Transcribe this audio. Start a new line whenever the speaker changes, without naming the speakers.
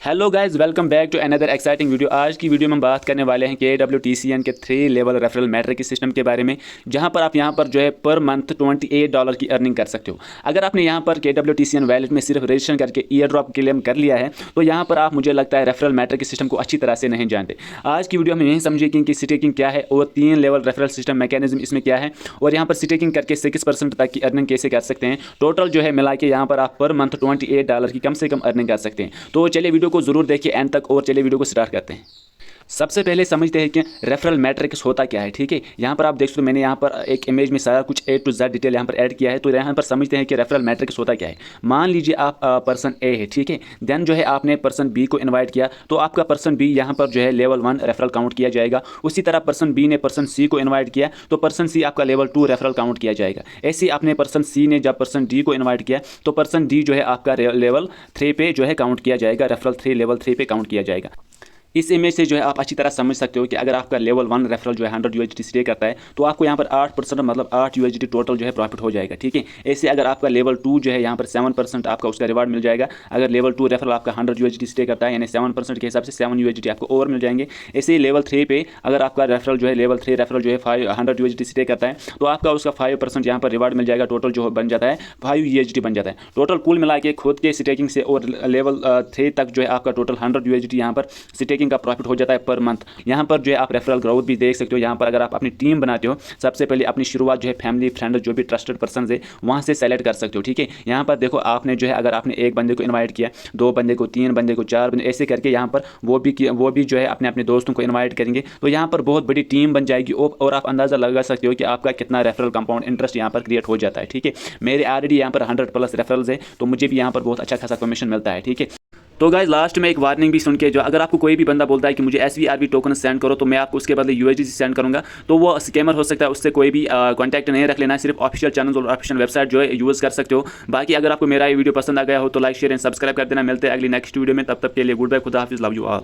Hello guys, welcome back to another exciting video. आज की video में हम बात करने वाले हैं KWTCN के 3 लेवल रेफरल मैट्रिक सिस्टम के बारे में, जहां पर आप यहां पर जो है पर मंथ $28 की अर्निंग कर सकते हो। अगर आपने यहां पर KWTCN वैलेट में सिर्फ रजिस्ट्रेशन करके ईयर ड्रॉप क्लेम कर लिया है तो यहां पर आप, मुझे लगता है, रेफरल मैट्रिक सिस्टम को अच्छी तरह से नहीं जानते। आज की वीडियो में यही समझेंगे कि स्टेकिंग क्या है और 3 लेवल रेफरल सिस्टम मैकेनिज्म इसमें क्या है, और यहाँ पर स्टेकिंग करके 6% तक की अर्निंग कैसे कर सकते हैं। टोटल जो है मिला के यहाँ पर आप पर मंथ $28 की कम से कम अर्निंग कर सकते हैं। तो चलिए वीडियो को जरूर देखिए एंड तक, और चलिए वीडियो को स्टार्ट करते हैं। सबसे पहले समझते हैं कि रेफरल मैट्रिक्स होता क्या है। ठीक है, यहाँ पर आप देख सकते हो, मैंने यहाँ पर एक इमेज में सारा कुछ A to Z डिटेल यहाँ पर ऐड किया है। तो यहाँ पर समझते हैं कि रेफरल मैट्रिक्स होता क्या है। मान लीजिए आप पर्सन A है, ठीक है, देन जो है आपने पर्सन B को इनवाइट किया, तो आपका पर्सन B यहाँ पर जो है लेवल 1 रेफरल काउंट किया जाएगा। उसी तरह पर्सन B ने पर्सन C को इन्वाइट किया तो पर्सन C आपका लेवल 2 रेफरल काउंट किया जाएगा। ऐसे ही आपने पर्सन C ने जब पर्सन D को इन्वाइट किया तो पर्सन D जो है आपका लेवल 3 पे जो है काउंट किया जाएगा, रेफरल 3 लेवल 3 पे काउंट किया जाएगा। इस इमेज से जो है आप अच्छी तरह समझ सकते हो कि अगर आपका लेवल 1 रेफरल जो है 100 USDT स्टे करता है तो आपको यहाँ पर 8% मतलब 8 USDT टोटल जो है प्रॉफिट हो जाएगा। ठीक है, ऐसे अगर आपका लेवल 2 जो है यहाँ पर 7% आपका उसका रिवार्ड मिल जाएगा। अगर लेवल 2 रेफरल आपका 100 USDT स्टे करता है, यानी 7% के हिसाब से 7 USDT आपको और मिल जाएंगे। ऐसे ही लेवल 3 पे अगर आपका रेफरल जो है लेवल 3 रेफरल जो है 100 USDT स्टे करता है तो आपका उसका 5% यहाँ पर रिवार्ड मिल जाएगा। टोटल जो बन जाता है 5 USDT बन जाता है। टोटल कुल मिला के खुद के स्टेकिंग से और लेवल 3 तक जो है आपका टोटल 100 USDT यहाँ पर स्टेकिंग का प्रॉफिट हो जाता है पर मंथ। यहाँ पर जो है आप रेफरल ग्रोथ भी देख सकते हो। यहाँ पर अगर आप अपनी टीम बनाते हो, सबसे पहले अपनी शुरुआत जो है फैमिली फ्रेंड जो भी ट्रस्टेड पर्सन है वहाँ से सेलेक्ट कर सकते हो। ठीक है, यहाँ पर देखो आपने जो है अगर आपने एक बंदे को इन्वाइट किया, 2 बंदे को, 3 बंदे को, 4 बंदे, ऐसे करके यहाँ पर वो भी जो है अपने अपने दोस्तों को इन्वाइट करेंगे तो यहाँ पर बहुत बड़ी टीम बन जाएगी। और आप अंदाज़ा लगा सकते हो कि आपका कितना रेफरल कंपाउंड इंटरेस्ट यहाँ पर क्रिएट हो जाता है। ठीक है, मेरे ऑलरेडी यहाँ पर 100+ रेफरल्स है तो मुझे भी यहाँ पर बहुत अच्छा खासा कमीशन मिलता है। ठीक है, तो गाइस लास्ट में एक वार्निंग भी सुन के, जो अगर आपको कोई भी बंदा बोलता है कि मुझे SVRB टोकन सेंड करो तो मैं आपको उसके बदले USDT सेंड करूंगा, तो वो स्कैमर हो सकता है। उससे कोई भी कांटेक्ट नहीं रख लेना। सिर्फ ऑफिशियल चैनल और ऑफिशियल वेबसाइट जो है यूज़ कर सकते हो। बाकी अगर आपको मेरा ये वीडियो पसंद आ गया हो तो लाइक शेयर एंड सब्सक्राइब कर देना। मिलते हैं अगली नेक्स्ट वीडियो में, तब तक के लिए गुड बाय, खुदा हाफिज़, लव यू ऑल।